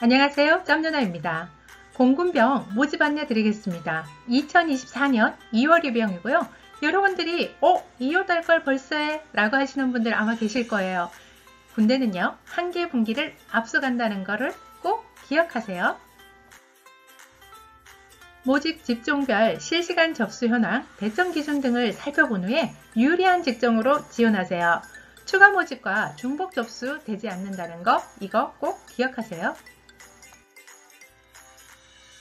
안녕하세요. 짬누나입니다. 공군병 모집 안내 드리겠습니다. 2024년 2월 입병이고요. 여러분들이 2월 달 걸 벌써 해? 라고 하시는 분들 아마 계실 거예요. 군대는요, 한계 분기를 앞서간다는 것을 꼭 기억하세요. 모집 직종별 실시간 접수 현황, 배정 기준 등을 살펴본 후에 유리한 직종으로 지원하세요. 추가 모집과 중복 접수 되지 않는다는 거, 이거 꼭 기억하세요.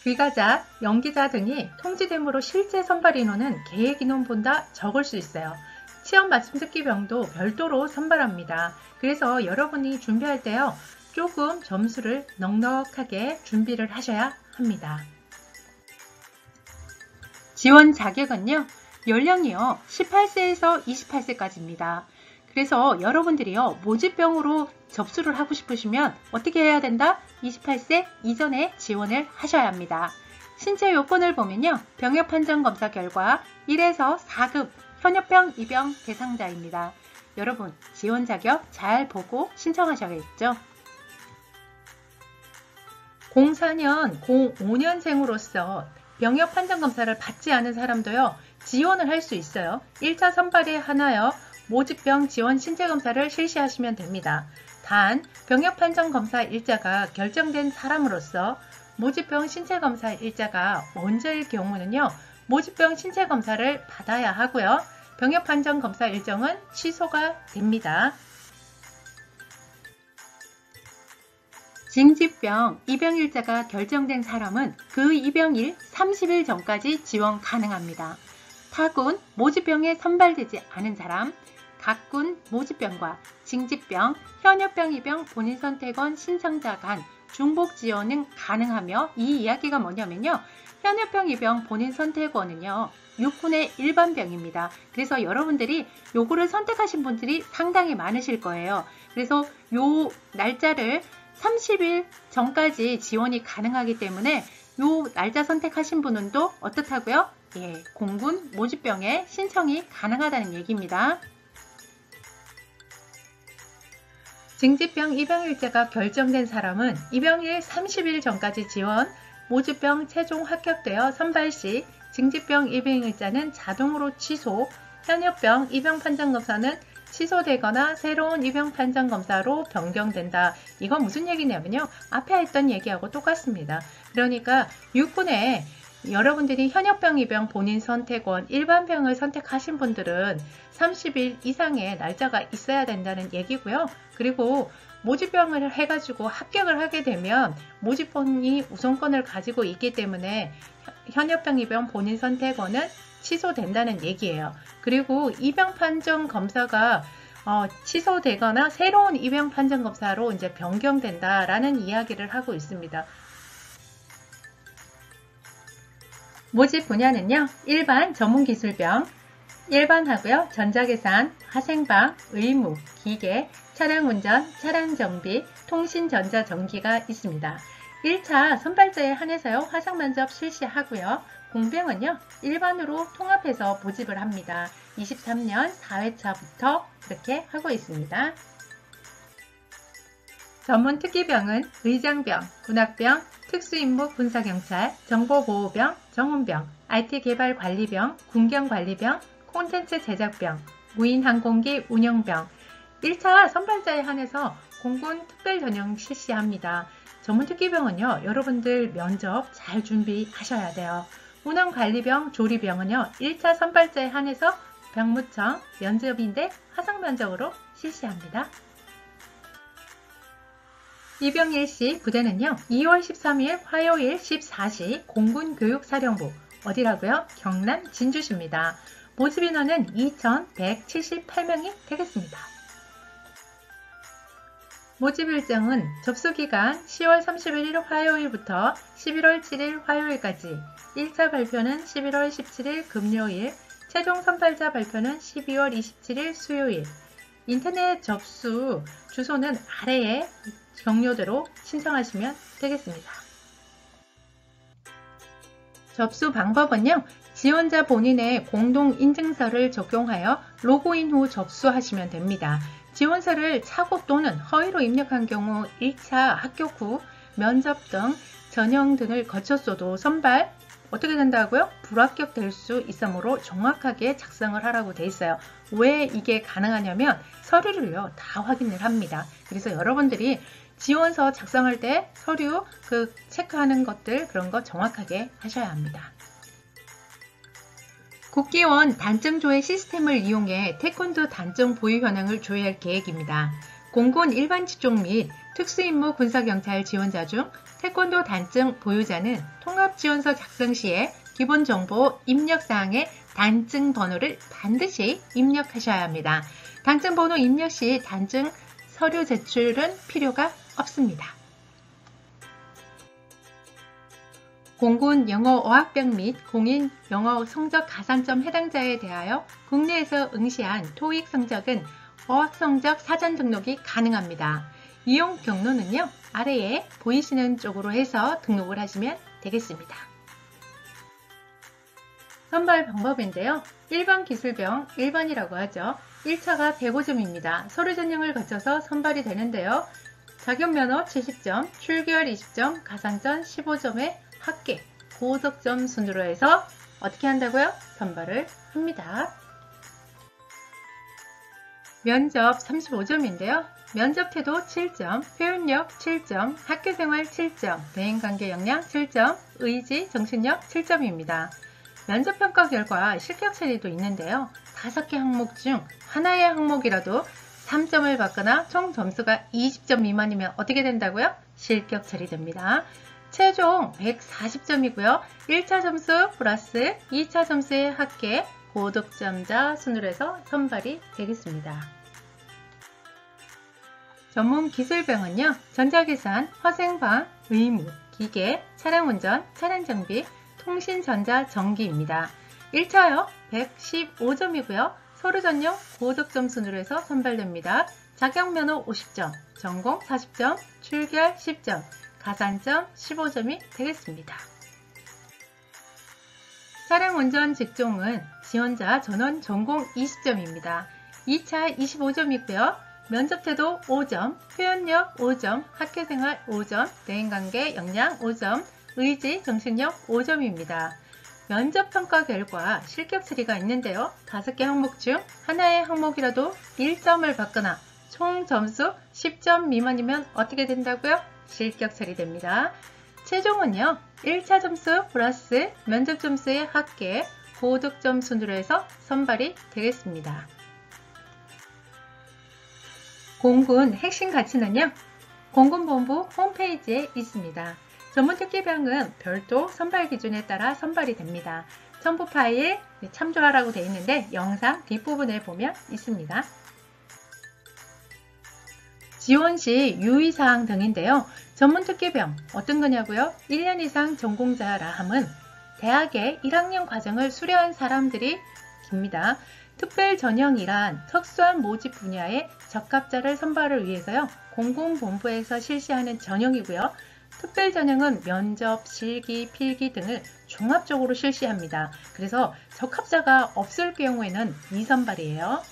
귀가자, 연기자 등이 통지됨으로 실제 선발 인원은 계획 인원보다 적을 수 있어요. 시험 맞춤 특기병도 별도로 선발합니다. 그래서 여러분이 준비할 때요, 조금 점수를 넉넉하게 준비를 하셔야 합니다. 지원 자격은요, 연령이요 18세에서 28세까지입니다. 그래서 여러분들이요, 모집병으로 접수를 하고 싶으시면 어떻게 해야 된다? 28세 이전에 지원을 하셔야 합니다. 신체 요건을 보면요, 병역 판정 검사 결과 1에서 4급 현역병 입영 대상자입니다. 여러분, 지원 자격 잘 보고 신청하셔야겠죠? 04년, 05년생으로서 병역 판정 검사를 받지 않은 사람도요, 지원을 할 수 있어요. 1차 선발에 하나요, 모집병 지원 신체검사를 실시하시면 됩니다. 단, 병역 판정 검사 일자가 결정된 사람으로서 모집병 신체검사 일자가 먼저일 경우는요, 모집병 신체검사를 받아야 하고요. 병역 판정 검사 일정은 취소가 됩니다. 징집병 입영일자가 결정된 사람은 그 입영일 30일 전까지 지원 가능합니다. 타군 모집병에 선발되지 않은 사람, 각군 모집병과 징집병, 현역병 입영 본인 선택원 신청자 간 중복 지원은 가능하며, 이 이야기가 뭐냐면요, 현역병 입영 본인 선택원은요, 육군의 일반병입니다. 그래서 여러분들이 요거를 선택하신 분들이 상당히 많으실 거예요. 그래서 요 날짜를 30일 전까지 지원이 가능하기 때문에 요 날짜 선택하신 분은 또 어떻다고요? 예, 공군 모집병에 신청이 가능하다는 얘기입니다. 징집병 입영일자가 결정된 사람은 입영일 30일 전까지 지원, 모집병 최종 합격되어 선발 시 징집병 입영일자는 자동으로 취소, 현역병 입영판정검사는 취소되거나 새로운 입영판정검사로 변경된다. 이건 무슨 얘기냐면요, 앞에 했던 얘기하고 똑같습니다. 그러니까 육군에 여러분들이 현역병 입영 본인 선택원, 일반병을 선택하신 분들은 30일 이상의 날짜가 있어야 된다는 얘기고요. 그리고 모집병을 해가지고 합격을 하게 되면 모집병이 우선권을 가지고 있기 때문에 현역병 입영 본인 선택원은 취소된다는 얘기예요. 그리고 입영 판정 검사가 취소되거나 새로운 입영 판정 검사로 이제 변경된다라는 이야기를 하고 있습니다. 모집 분야는요, 일반 전문기술병, 일반하고요, 전자계산, 화생방, 의무, 기계, 차량운전, 차량정비, 통신전자전기가 있습니다. 1차 선발자에 한해서요, 화상면접 실시하고요. 공병은요, 일반으로 통합해서 모집을 합니다. 23년 4회차부터 그렇게 하고 있습니다. 전문 특기병은 의장병, 군악병, 특수임무 군사경찰, 정보보호병, 정훈병, IT개발관리병, 군경관리병, 콘텐츠 제작병, 무인항공기 운영병, 1차 선발자에 한해서 공군 특별전형 실시합니다. 전문특기병은요, 여러분들 면접 잘 준비하셔야 돼요. 운항관리병, 조리병은요, 1차 선발자에 한해서 병무청 면접인데 화상면접으로 실시합니다. 입영일시 부대는요, 2월 13일 화요일 14시 공군교육사령부, 어디라고요? 경남 진주시입니다. 모집 인원은 2,178명이 되겠습니다. 모집 일정은 접수기간 10월 31일 화요일부터 11월 7일 화요일까지, 1차 발표는 11월 17일 금요일, 최종 선발자 발표는 12월 27일 수요일. 인터넷 접수 주소는 아래에 경로대로 신청하시면 되겠습니다. 접수 방법은요, 지원자 본인의 공동인증서를 적용하여 로그인 후 접수하시면 됩니다. 지원서를 착오 또는 허위로 입력한 경우 1차 합격 후 면접 등 전형 등을 거쳤어도 선발 어떻게 된다고요? 불합격될 수 있으므로 정확하게 작성을 하라고 돼 있어요. 왜 이게 가능하냐면 서류를요 다 확인을 합니다. 그래서 여러분들이 지원서 작성할 때 서류 체크하는 것들 그런 거 정확하게 하셔야 합니다. 국기원 단증 조회 시스템을 이용해 태권도 단증 보유 현황을 조회할 계획입니다. 공군 일반 직종 및 특수임무 군사경찰 지원자 중 태권도 단증 보유자는 통합지원서 작성 시에 기본정보 입력사항에 단증 번호를 반드시 입력하셔야 합니다. 단증 번호 입력 시 단증 서류 제출은 필요가 없습니다. 공군 영어 어학병 및 공인 영어 성적 가산점 해당자에 대하여 국내에서 응시한 토익 성적은 어학 성적 사전 등록이 가능합니다. 이용 경로는요, 아래에 보이시는 쪽으로 해서 등록을 하시면 되겠습니다. 선발 방법인데요. 1번 기술병 1번이라고 하죠. 1차가 105점입니다. 서류 전형을 거쳐서 선발이 되는데요. 자격면허 70점, 출결 20점, 가산점 15점에 합계, 고득점 순으로 해서 어떻게 한다고요? 선발을 합니다. 면접 35점인데요. 면접 태도 7점, 표현력 7점, 학교생활 7점, 대인관계 역량 7점, 의지, 정신력 7점입니다. 면접평가 결과 실격 처리도 있는데요. 5개 항목 중 하나의 항목이라도 3점을 받거나 총 점수가 20점 미만이면 어떻게 된다고요? 실격 처리됩니다. 최종 140점이고요. 1차 점수 플러스 2차 점수의 합계, 고득점자 순으로 해서 선발이 되겠습니다. 전문 기술병은요, 전자계산, 화생방, 의무, 기계, 차량운전, 차량정비, 통신전자전기입니다. 1차요 115점이고요. 서류 전형 고득점 순으로 해서 선발됩니다. 자격면허 50점, 전공 40점, 출결 10점, 가산점 15점이 되겠습니다. 차량운전 직종은 지원자 전원 전공 20점입니다. 2차 25점이고요. 면접태도 5점, 표현력 5점, 학교생활 5점, 대인관계 역량 5점, 의지, 정신력 5점입니다. 면접평가 결과 실격 처리가 있는데요. 5개 항목 중 하나의 항목이라도 1점을 받거나 총 점수 10점 미만이면 어떻게 된다고요? 실격 처리됩니다. 최종은요, 1차 점수 플러스 면접 점수의 합계, 고득점 순으로 해서 선발이 되겠습니다. 공군 핵심 가치는요, 공군본부 홈페이지에 있습니다. 전문특기병은 별도 선발 기준에 따라 선발이 됩니다. 첨부 파일 참조하라고 되어 있는데 영상 뒷부분에 보면 있습니다. 지원 시 유의사항 등인데요. 전문특기병 어떤 거냐고요? 1년 이상 전공자라 함은 대학의 1학년 과정을 수료한 사람들이 깁니다. 특별 전형이란 특수한 모집 분야의 적합자를 선발을 위해서요. 공군본부에서 실시하는 전형이고요. 특별 전형은 면접, 실기, 필기 등을 종합적으로 실시합니다. 그래서 적합자가 없을 경우에는 미선발이에요.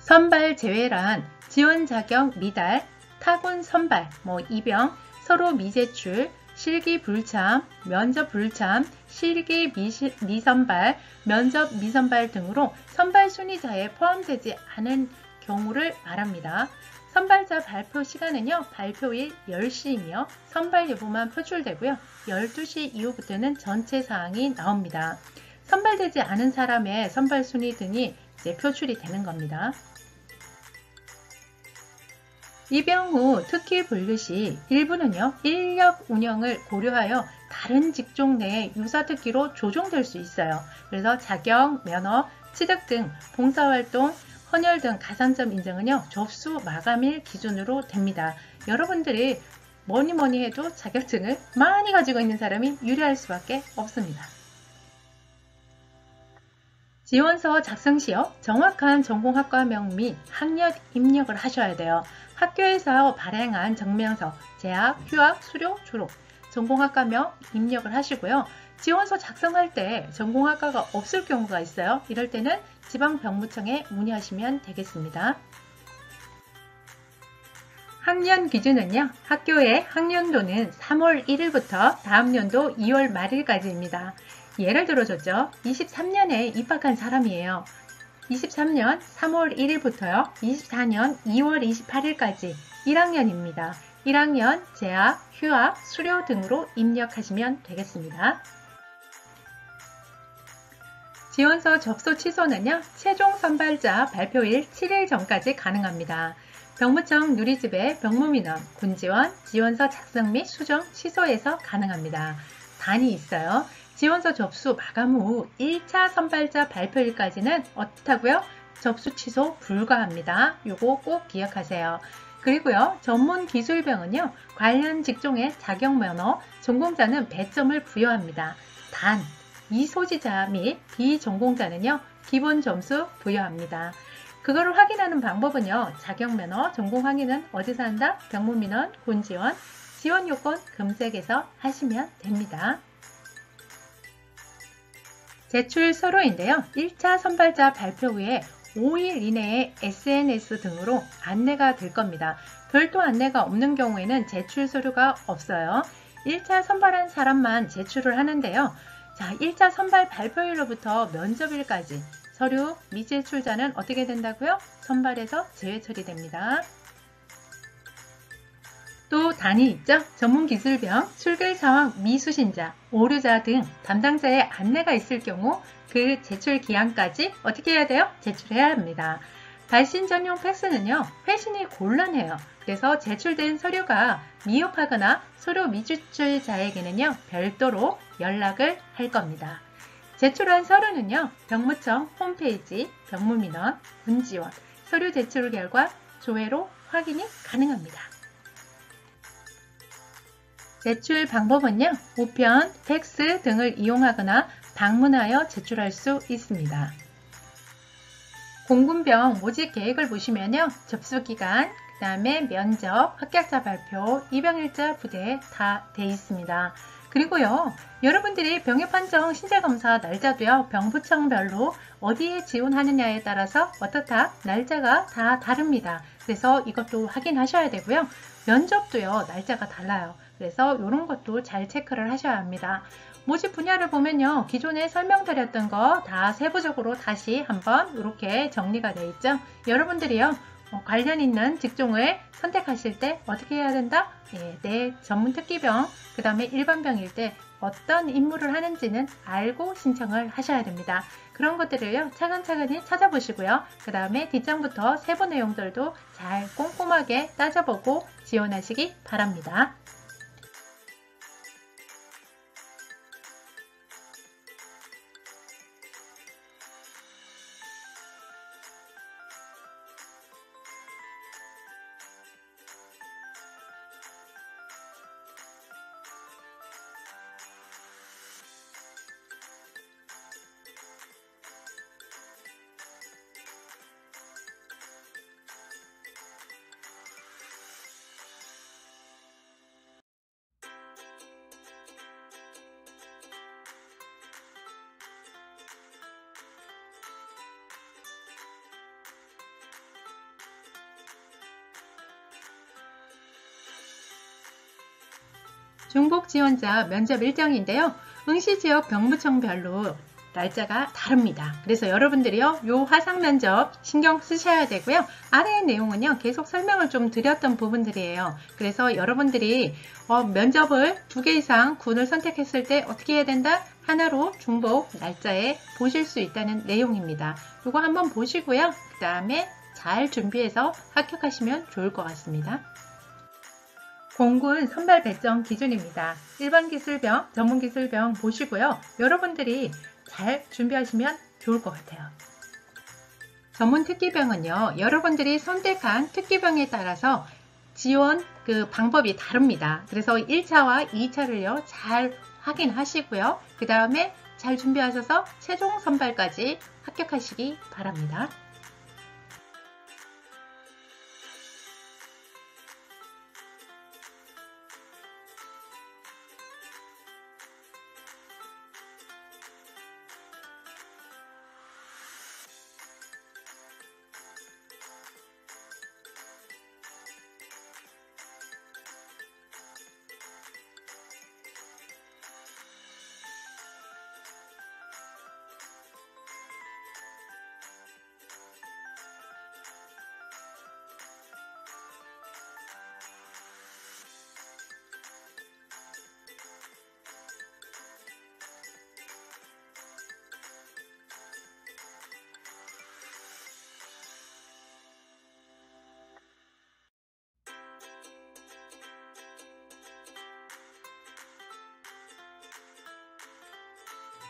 선발 제외란 지원 자격 미달, 타군 선발, 입영, 서로 미제출, 실기 불참, 면접 불참, 실기 미선발, 면접 미선발 등으로 선발 순위자에 포함되지 않은 경우를 말합니다. 선발자 발표 시간은요, 발표일 10시이며 선발 여부만 표출되고요. 12시 이후부터는 전체 사항이 나옵니다. 선발되지 않은 사람의 선발 순위 등이 이제 표출이 되는 겁니다. 입영 후 특기 분류 시 일부는요, 인력 운영을 고려하여 다른 직종 내에 유사 특기로 조정될 수 있어요. 그래서 자격, 면허, 취득 등 봉사활동, 헌혈 등 가산점 인정은요, 접수 마감일 기준으로 됩니다. 여러분들이 뭐니 해도 자격증을 많이 가지고 있는 사람이 유리할 수밖에 없습니다. 지원서 작성 시요, 정확한 전공학과명 및 학력 입력을 하셔야 돼요. 학교에서 발행한 증명서, 재학, 휴학, 수료, 졸업, 전공학과명 입력을 하시고요. 지원서 작성할 때 전공학과가 없을 경우가 있어요. 이럴 때는 지방병무청에 문의하시면 되겠습니다. 학년 기준은요. 학교의 학년도는 3월 1일부터 다음 연도 2월 말일까지입니다. 예를 들어줬죠. 23년에 입학한 사람이에요. 23년 3월 1일부터요. 24년 2월 28일까지 1학년입니다. 1학년 재학, 휴학, 수료 등으로 입력하시면 되겠습니다. 지원서 접수 취소는요. 최종 선발자 발표일 7일 전까지 가능합니다. 병무청 누리집에 병무민원, 군지원, 지원서 작성 및 수정 취소에서 가능합니다. 단이 있어요. 지원서 접수 마감 후 1차 선발자 발표일까지는 어떻다고요? 접수 취소 불가합니다. 요거 꼭 기억하세요. 그리고요. 전문기술병은요. 관련 직종의 자격면허, 전공자는 배점을 부여합니다. 단, 이소지자 및 비전공자는요. 기본 점수 부여합니다. 그거를 확인하는 방법은요. 자격면허, 전공 확인은 어디서 한다? 병무민원, 군지원, 지원요건 검색해서 하시면 됩니다. 제출 서류인데요. 1차 선발자 발표 후에 5일 이내에 SNS 등으로 안내가 될 겁니다. 별도 안내가 없는 경우에는 제출 서류가 없어요. 1차 선발한 사람만 제출을 하는데요. 자, 1차 선발 발표일로부터 면접일까지 서류 미제출자는 어떻게 된다고요? 선발에서 제외 처리됩니다. 또 단위 있죠? 전문기술병, 출결 상황 미수신자, 오류자 등 담당자의 안내가 있을 경우 그 제출 기한까지 어떻게 해야 돼요? 제출해야 합니다. 발신 전용 팩스는요. 회신이 곤란해요. 그래서 제출된 서류가 미흡하거나 서류 미제출자에게는요. 별도로 연락을 할 겁니다. 제출한 서류는요. 병무청 홈페이지, 병무민원, 군지원, 서류 제출 결과 조회로 확인이 가능합니다. 제출 방법은요. 우편, 팩스 등을 이용하거나 방문하여 제출할 수 있습니다. 공군병 모집 계획을 보시면요. 접수기간, 그 다음에 면접, 합격자 발표, 입영일자 부대 다 돼 있습니다. 그리고요. 여러분들이 병역판정 신체검사 날짜도요. 병부청별로 어디에 지원하느냐에 따라서 어떻다? 날짜가 다 다릅니다. 그래서 이것도 확인하셔야 되고요. 면접도요. 날짜가 달라요. 그래서 이런 것도 잘 체크를 하셔야 합니다. 모집 분야를 보면요. 기존에 설명드렸던 거 다 세부적으로 다시 한번 이렇게 정리가 되어 있죠. 여러분들이요. 관련 있는 직종을 선택하실 때 어떻게 해야 된다? 내 전문특기병, 그 다음에 일반병일 때 어떤 임무를 하는지는 알고 신청을 하셔야 됩니다. 그런 것들을요. 차근차근히 찾아보시고요. 그 다음에 뒷장부터 세부 내용들도 잘 꼼꼼하게 따져보고 지원하시기 바랍니다. 중복 지원자 면접 일정인데요. 응시지역 병무청별로 날짜가 다릅니다. 그래서 여러분들이요. 요 화상 면접 신경 쓰셔야 되고요. 아래의 내용은요. 계속 설명을 좀 드렸던 부분들이에요. 그래서 여러분들이 면접을 2개 이상 군을 선택했을 때 어떻게 해야 된다? 하나로 중복 날짜에 보실 수 있다는 내용입니다. 이거 한번 보시고요. 그 다음에 잘 준비해서 합격하시면 좋을 것 같습니다. 공군 선발 배정 기준입니다. 일반 기술병, 전문 기술병 보시고요. 여러분들이 잘 준비하시면 좋을 것 같아요. 전문 특기병은요. 여러분들이 선택한 특기병에 따라서 지원 방법이 다릅니다. 그래서 1차와 2차를요. 잘 확인하시고요. 그 다음에 잘 준비하셔서 최종 선발까지 합격하시기 바랍니다.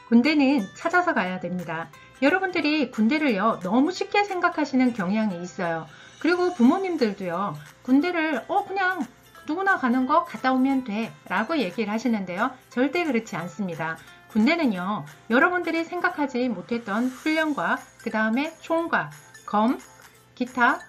군대는 찾아서 가야 됩니다. 여러분들이 군대를요, 너무 쉽게 생각하시는 경향이 있어요. 그리고 부모님들도요, 군대를 그냥 누구나 가는 거 갔다 오면 돼 라고 얘기를 하시는데요. 절대 그렇지 않습니다. 군대는요, 여러분들이 생각하지 못했던 훈련과 그 다음에 총과 검, 기타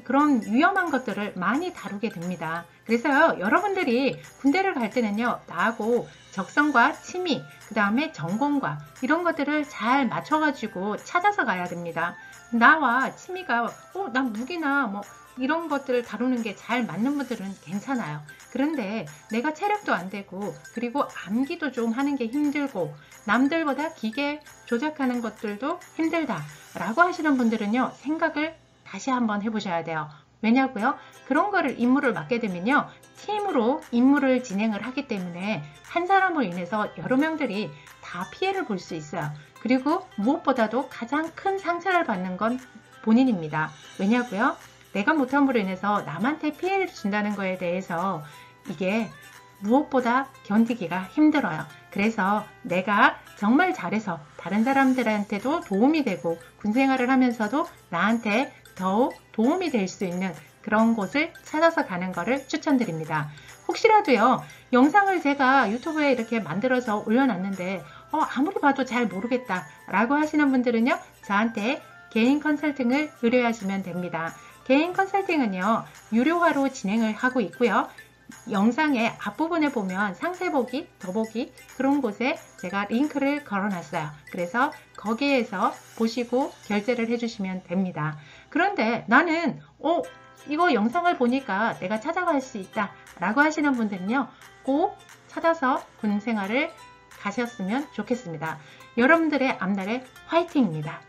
그런 위험한 것들을 많이 다루게 됩니다. 그래서요, 여러분들이 군대를 갈 때는요, 나하고 적성과 취미, 그 다음에 전공과 이런 것들을 잘 맞춰가지고 찾아서 가야 됩니다. 나와 취미가 난 무기나 뭐 이런 것들을 다루는 게 잘 맞는 분들은 괜찮아요. 그런데 내가 체력도 안 되고 그리고 암기도 좀 하는 게 힘들고 남들보다 기계 조작하는 것들도 힘들다 라고 하시는 분들은요, 생각을 다시 한번 해보셔야 돼요. 왜냐고요? 그런 거를 임무를 맡게 되면요, 팀으로 임무를 진행을 하기 때문에 한 사람으로 인해서 여러 명들이 다 피해를 볼 수 있어요. 그리고 무엇보다도 가장 큰 상처를 받는 건 본인입니다. 왜냐고요? 내가 못함으로 인해서 남한테 피해를 준다는 거에 대해서 이게 무엇보다 견디기가 힘들어요. 그래서 내가 정말 잘해서 다른 사람들한테도 도움이 되고 군생활을 하면서도 나한테 더욱 도움이 될 수 있는 그런 곳을 찾아서 가는 것을 추천드립니다. 혹시라도요, 영상을 제가 유튜브에 이렇게 만들어서 올려놨는데 아무리 봐도 잘 모르겠다 라고 하시는 분들은요, 저한테 개인 컨설팅을 의뢰하시면 됩니다. 개인 컨설팅은요, 유료화로 진행을 하고 있고요. 영상의 앞부분에 보면 상세 보기, 더보기 그런 곳에 제가 링크를 걸어놨어요. 그래서 거기에서 보시고 결제를 해주시면 됩니다. 그런데 나는 이거 영상을 보니까 내가 찾아갈 수 있다 라고 하시는 분들은요, 꼭 찾아서 군생활을 가셨으면 좋겠습니다. 여러분들의 앞날에 화이팅입니다.